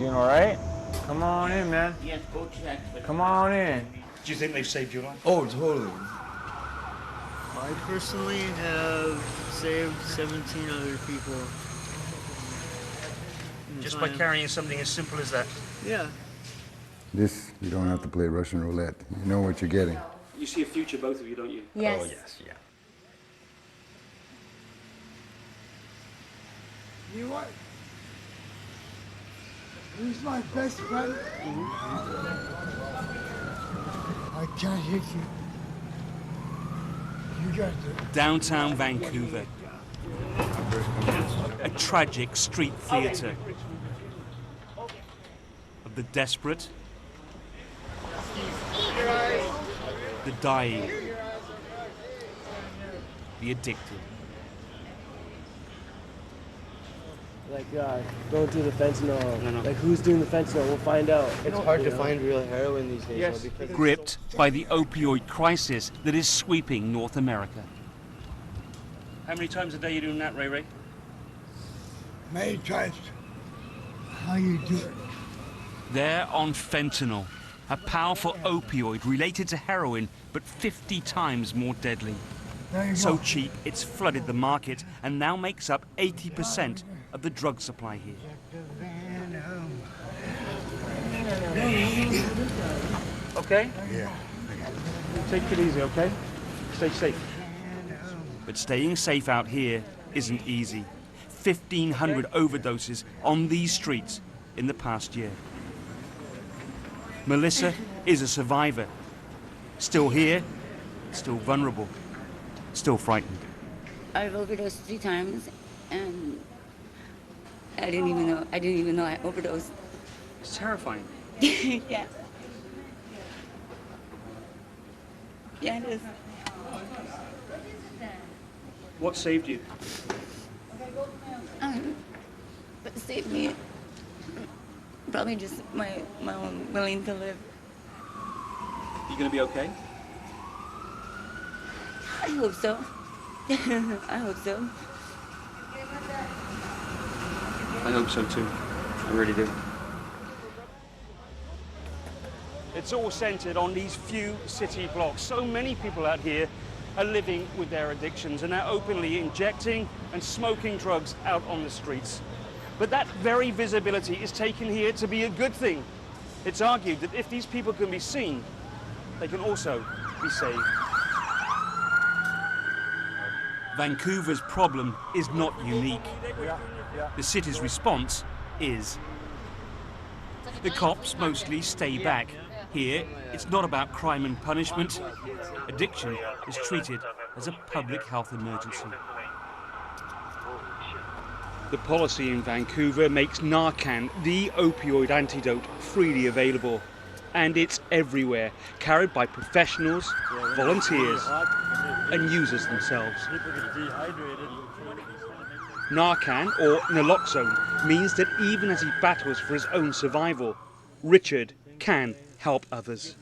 Doing all right? Come on in, man. Yes, go check. Come on in. Do you think they've saved your life? Oh, totally. I personally have saved 17 other people. Just by carrying something as simple as that? Yeah. This, you don't have to play Russian roulette. You know what you're getting. You see a future, both of you, don't you? Yes. Oh, yes, yeah. You know what? He's my best friend. I can't hit you. You got to. Downtown Vancouver. A tragic street theatre of the desperate, the dying, the addicted. Like, going through the fentanyl. No. Like, who's doing the fentanyl? We'll find out. It's hard to find real heroin these days. Yes. Because Gripped by the opioid crisis that is sweeping North America. How many times a day are you doing that, Ray Ray? Many times. How you do it? They're on fentanyl, a powerful opioid related to heroin, but 50 times more deadly. There you So go. cheap, it's flooded the market and now makes up 80% of the drug supply here. Okay? Yeah. Take it easy, okay? Stay safe. But staying safe out here isn't easy. 1,500 overdoses on these streets in the past year. Melissa is a survivor. Still here, still vulnerable, still frightened. I've overdosed 3 times, and I didn't even know I overdosed. It's terrifying. Yeah. Yeah, it is. What saved you? What saved me? Probably just my own willing to live. You gonna be okay? I hope so. I hope so. I hope so too. I really do. It's all centered on these few city blocks. So many people out here are living with their addictions and are openly injecting and smoking drugs out on the streets. But that very visibility is taken here to be a good thing. It's argued that if these people can be seen, they can also be saved. Vancouver's problem is not unique. The city's response is. The cops mostly stay back. Here, it's not about crime and punishment. Addiction is treated as a public health emergency. The policy in Vancouver makes Narcan, the opioid antidote, freely available. And it's everywhere, carried by professionals, volunteers, and users themselves. Narcan, or naloxone, means that even as he battles for his own survival, Richard can help others.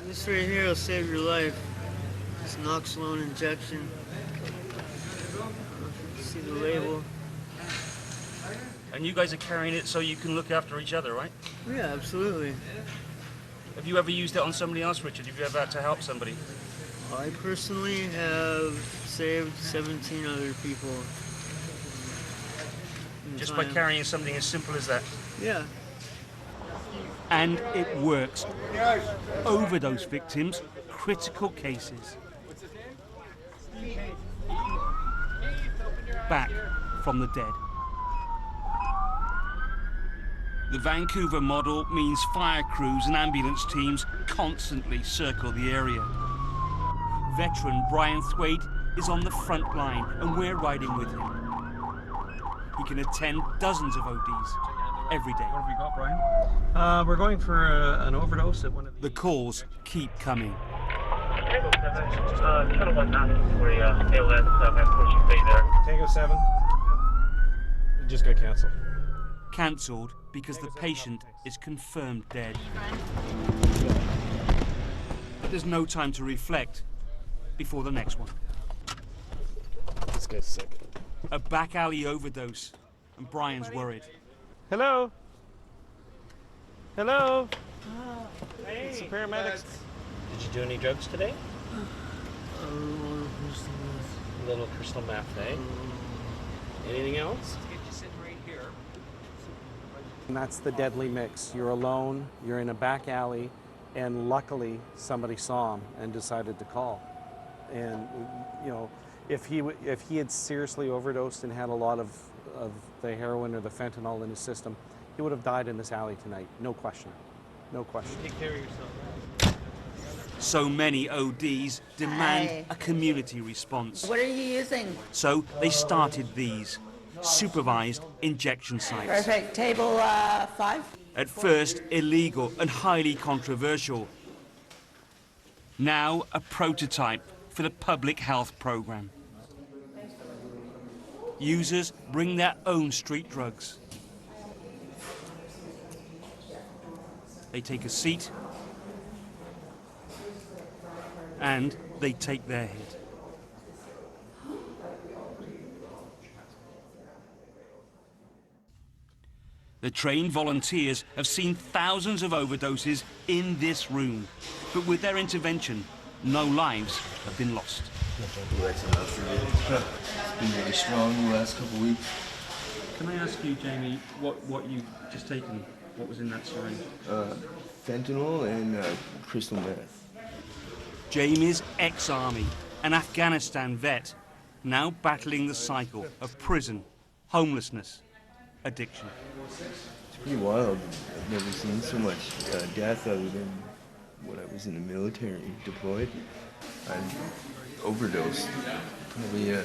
this right here will save your life. This Naloxone injection. See the label? And you guys are carrying it so you can look after each other, right? Yeah, absolutely. Have you ever used it on somebody else, Richard? Have you ever had to help somebody? I personally have saved 17 other people. Just by carrying something as simple as that? Yeah. And it works. Overdose victims, critical cases. Back from the dead. The Vancouver model means fire crews and ambulance teams constantly circle the area. Veteran Brian Thwaite is on the front line and we're riding with him. He can attend dozens of ODs every day. What have we got, Brian? We're going for an overdose at one of The calls keep coming. Tango 7. It just got cancelled. Cancelled because the patient is confirmed dead. But there's no time to reflect before the next one. This guy's sick. A back alley overdose, and Brian's worried. Hello? Hello? Hey. It's the paramedics. Did you do any drugs today? A little crystal meth, eh? Anything else? Let's get you sitting right here. And that's the deadly mix. You're alone, you're in a back alley, and luckily somebody saw him and decided to call. And, you know, if he had seriously overdosed and had a lot of the heroin or the fentanyl in his system, he would have died in this alley tonight. No question. No question. Take care of yourself. So many ODs demand a community response. What are you using? So they started these supervised injection sites. Perfect. Table 5. At first illegal and highly controversial. Now a prototype for the public health program. Users bring their own street drugs. They take a seat and they take their hit. The trained volunteers have seen thousands of overdoses in this room, but with their intervention, no lives have been lost. That's enough for me. It's been really strong the last couple weeks. Can I ask you, Jamie, what you've just taken? What was in that syringe? Fentanyl and crystal meth. Jamie's ex-army, an Afghanistan vet, now battling the cycle of prison, homelessness, addiction. It's pretty wild. I've never seen so much death other than when I was in the military, deployed. I've overdosed probably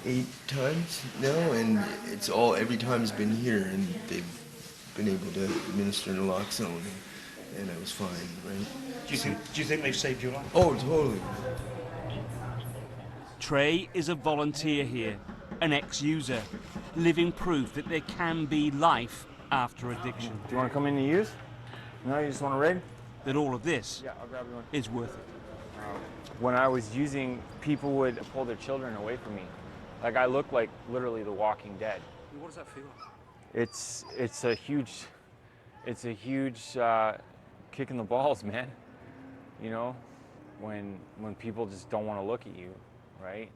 8 times now, and it's all, every time's been here, and they've been able to administer naloxone, and I was fine, right? Do you think they've saved your life? Oh, totally. Trey is a volunteer here, an ex-user, living proof that there can be life after addiction. Do you want to come in and use? No, you just want to rig? That all of this Yeah, I'll grab you one. is worth it. When I was using, people would pull their children away from me. Like, I look like literally the Walking Dead. What does that feel like? It's a huge kick in the balls, man. You know, when people just don't want to look at you, right?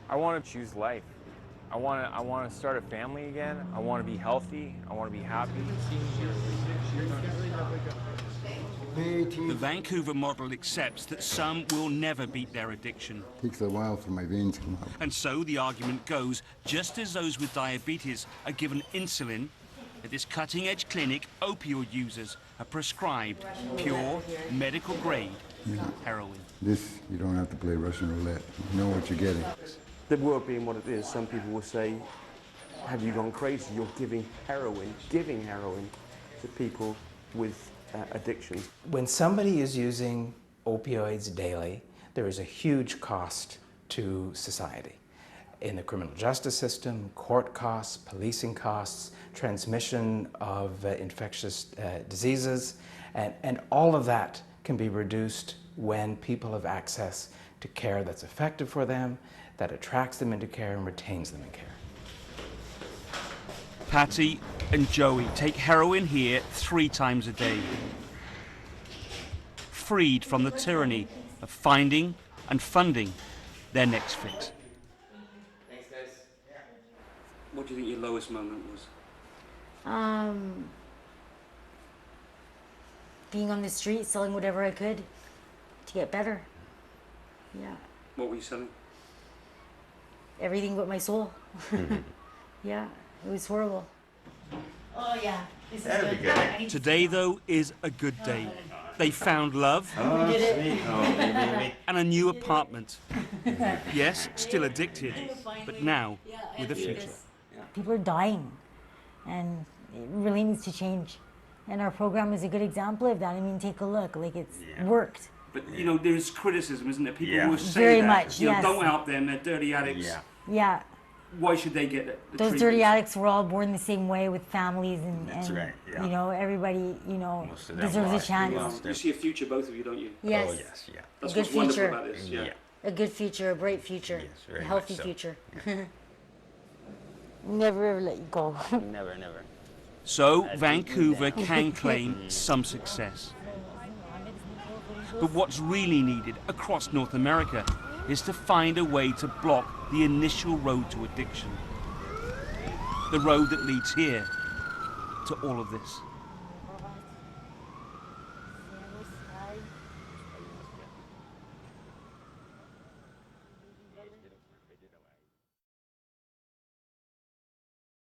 I want to choose life. I want to start a family again. I want to be healthy. I want to be happy. The Vancouver model accepts that some will never beat their addiction. Takes a while for my veins to come up. And so the argument goes, just as those with diabetes are given insulin, at this cutting-edge clinic, opioid users are prescribed pure, medical-grade heroin. This, you don't have to play Russian roulette. You know what you're getting. The world being what it is, some people will say, have you gone crazy? You're giving heroin to people with addictions. When somebody is using opioids daily, there is a huge cost to society. In the criminal justice system, court costs, policing costs, transmission of infectious diseases, and all of that can be reduced when people have access to care that's effective for them, that attracts them into care and retains them in care. Patty and Joey take heroin here 3 times a day. Freed from the tyranny of finding and funding their next fix. Thanks, guys. What do you think your lowest moment was? Being on the street, selling whatever I could to get better. Yeah. What were you selling? Everything but my soul. Yeah, it was horrible. Oh yeah, this is good. Today, though, is a good day. They found love We did it. and a new apartment. Yes, still addicted, but now with a future. People are dying, and it really needs to change. And our program is a good example of that. I mean, take a look, like it's worked. But, you know, there's criticism, isn't there? People will say Very that. much, You know, yes. don't help them, they're dirty addicts. Yeah. Why should they get the Those treatment? dirty addicts were all born the same way with families and right, yeah. you know, everybody, you know, Most of them deserves a lost chance. Well, you see a future, both of you, don't you? Yes. Oh, yes, yeah. That's Good what's wonderful future. about this. Yeah. A good future, a bright future, Yes, very a healthy much so. future. Never ever let you go. Never, never. So Vancouver can claim some success. But what's really needed across North America is to find a way to block the initial road to addiction. The road that leads here to all of this.